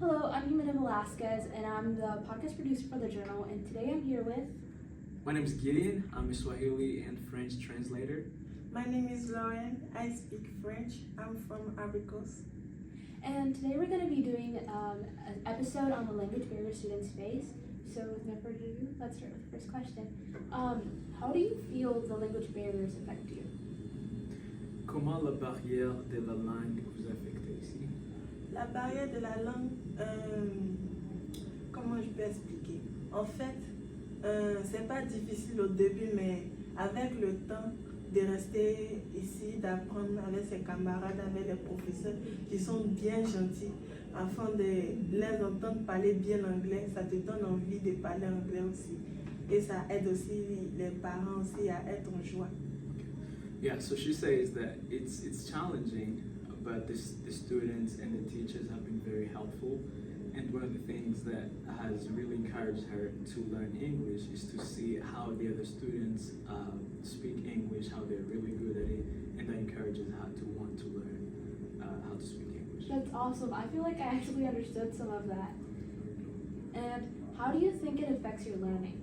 Hello, I'm Jimena Velasquez, and I'm the podcast producer for the Journal. And today I'm here with. My name is Gideon. I'm a Swahili and French translator. My name is Lauren. I speak French. I'm from Abrikos. And today we're going to be doing an episode on the language barrier students face. So with no further ado, let's start with the first question. How do you feel the language barriers affect you? Comment la barrière de la langue vous affecte ici? La barrière de la langue, comment je peux expliquer? En fait, c'est pas difficile au début, mais avec le temps de rester ici, d'apprendre avec ses camarades, avec les professeurs qui sont bien gentils, afin de les entendre parler bien anglais, ça te donne envie de parler anglais aussi. Et ça aide aussi les parents aussi à être en joie. Yeah, so she says that it's challenging, but the students and the teachers have been very helpful. And one of the things that has really encouraged her to learn English is to see how the other students speak English, how they're really good at it, and that encourages her to want to learn how to speak English. That's awesome. I feel like I actually understood some of that. And how do you think it affects your learning?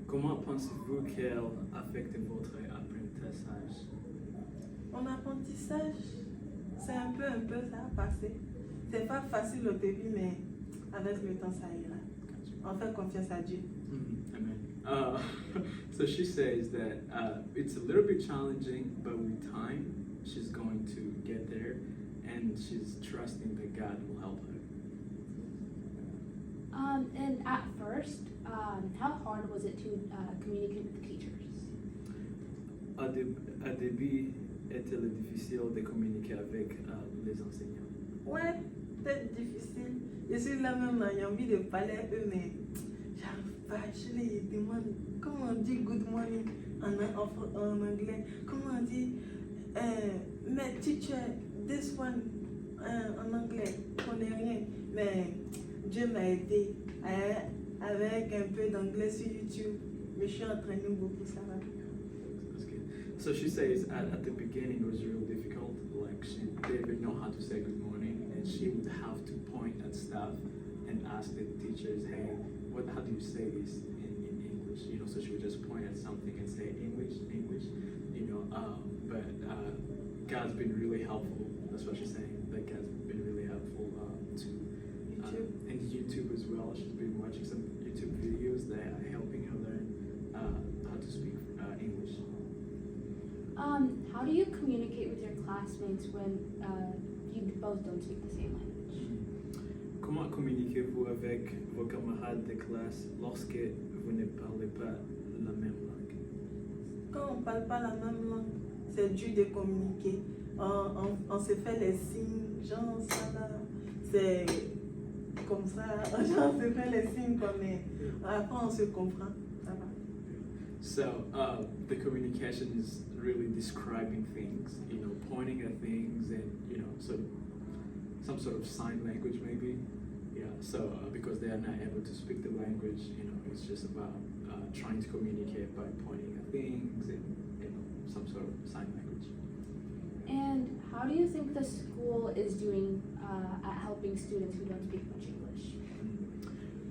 Comment pensez-vous qu'elle affecte votre apprentissage? Mon apprentissage, c'est un peu ça a passé. C'est pas facile au début, mais avec le temps, ça ira. On fait confiance à Dieu. Amen. So she says that it's a little bit challenging, but with time, she's going to get there, and she's trusting that God will help her. And at first, how hard was it to communicate with the teachers? Au début, était difficile de communiquer avec les enseignants. Ouais, peut-être difficile. Je suis là même, j'ai envie de parler à eux, mais j'arrive pas. Je les demande comment on dit good morning en anglais. Comment on dit mais teacher, this one en anglais. Je connais rien. Mais Dieu m'a aidé avec un peu d'anglais sur YouTube. Mais je suis entraînée beaucoup, ça va. That's good. So she says at the beginning it was real difficult. Like she didn't know how to say good morning, and she would have to point at stuff and ask the teachers, "Hey, how do you say this in English?" You know, so she would just point at something and say English. You know, but God's been really helpful. That's what she's saying. That God's been really helpful to and YouTube as well. She's been watching some YouTube videos that are helping her learn how to speak English. How do you communicate with your classmates when you both don't speak the same language? Comment communiquez-vous avec vos camarades de classe lorsque vous ne parlez pas la même langue? Quand on ne parle pas la même langue, c'est dur de communiquer. On se fait les signes, genre ça là, c'est comme ça, genre on se fait les signes comme après on se comprend, ça va. So the communication is really describing things, you know, pointing at things, and you know, some sort of sign language maybe. Yeah. So because they are not able to speak the language, you know, it's just about trying to communicate by pointing at things and you know some sort of sign language. And how do you think the school is doing at helping students who don't speak much English?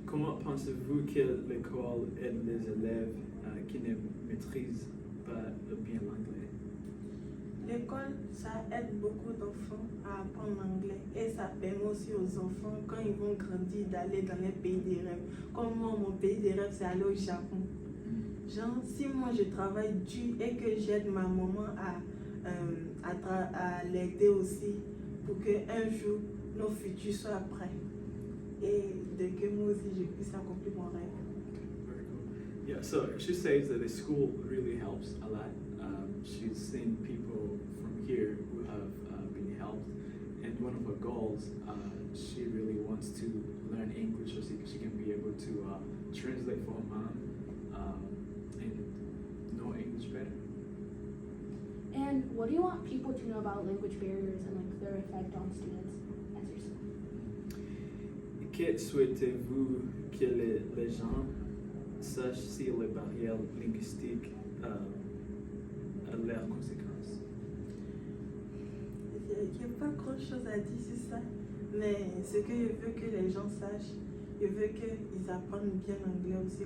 Comment pensez-vous que l'école aide les élèves qui ne maîtrisent pas bien l'anglais? L'école, ça aide beaucoup d'enfants à apprendre l'anglais et ça permet aussi aux enfants, quand ils vont grandir, d'aller dans les pays des rêves. Comme moi, mon pays des rêves, c'est aller au Japon. Genre, si moi je travaille dur et que j'aide ma maman à l'aider aussi pour qu'un jour, nos futurs soient prêts. Et de que moi aussi, je puisse accomplir mon rêve. Very cool. Yeah, so she says that the school really helps a lot. She's seen people from here who have been helped, and one of her goals, she really wants to learn English so she can be able to translate for her mom and know English better. And what do you want people to know about language barriers and like their effect on students at your school? Que souhaitez-vous que les gens sachent sur les barrières linguistiques leurs conséquences? Il n'y a pas grand chose à dire sur ça. Mais ce que je veux que les gens sachent, je veux qu'ils apprennent bien l'anglais aussi,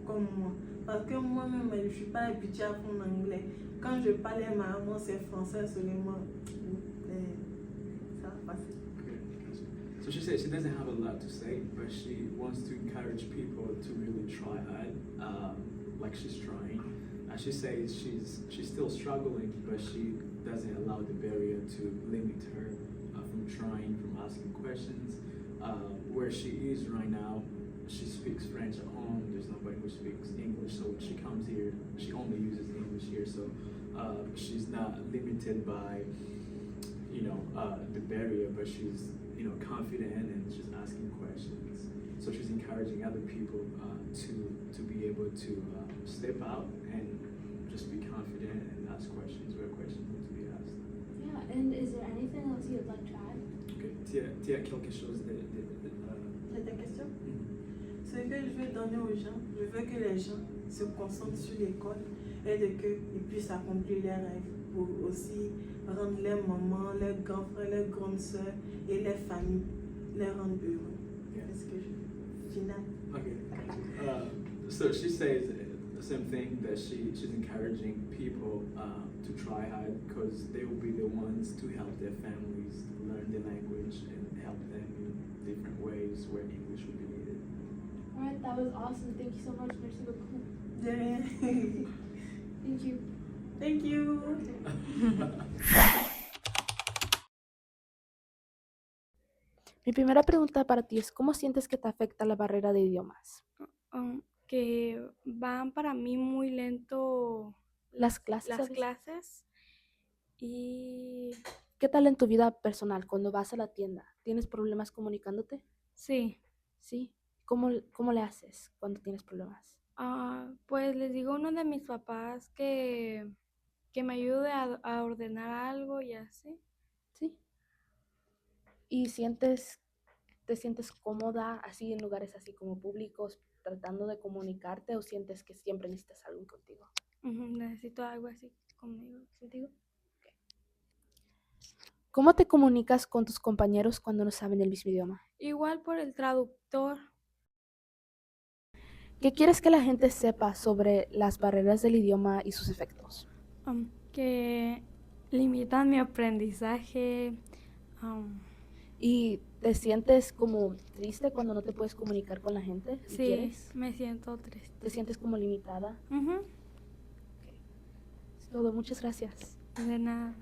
comme moi. Parce que moi-même, je ne suis pas habituée à apprendre l'anglais. Quand je parle à ma maman, c'est français seulement. Mais ça va passer. Okay, gotcha. So she said she doesn't have a lot to say, but she wants to encourage people to really try hard, like she's trying. She says she's still struggling, but she doesn't allow the barrier to limit her from trying, from asking questions. Where she is right now, she speaks French at home. There's nobody who speaks English, so when she comes here, she only uses English here. So she's not limited by the barrier, but she's confident and she's asking questions. So she's encouraging other people to be able to step out and just be confident and ask questions where questions need to be asked. Yeah, and is there anything else you'd like to add? Okay. Tu as quelque chose de C'est ta question? Ce que je veux donner aux gens, je veux que les gens se concentrent sur l'école et qu'ils puissent accomplir leurs rêves pour aussi rendre leurs mamans, leurs grands frères, leurs grandes sœurs et leurs familles les rendre heureux. Yeah. C'est ce que je final. Okay. So she says the same thing, that she's encouraging people to try hard because they will be the ones to help their families learn the language and help them in different ways where English will be needed. Alright, that was awesome. Thank you so much, Merci beaucoup. De rien. Thank you. Thank you. Mi primera pregunta para ti es, ¿cómo sientes que te afecta la barrera de idiomas? Que van para mí muy lento Las clases. las ¿sabes? clases y ¿Qué tal en tu vida personal cuando vas a la tienda? ¿Tienes problemas comunicándote? sí, Sí. ¿Cómo le haces cuando tienes problemas? pues les digo a uno de mis papás que me ayude a ordenar algo y así. Sí. ¿Y te sientes cómoda así en lugares así como públicos tratando de comunicarte o sientes que siempre necesitas algo contigo? Necesito algo así conmigo. ¿Contigo? Okay. ¿Cómo te comunicas con tus compañeros cuando no saben el mismo idioma? Igual por el traductor. ¿Qué quieres que la gente sepa sobre las barreras del idioma y sus efectos? Que limitan mi aprendizaje. ¿Y te sientes como triste cuando no te puedes comunicar con la gente? Si Sí, quieres? me siento triste. ¿Te sientes como limitada? Ujú. Okay. Es todo. Muchas gracias. De nada.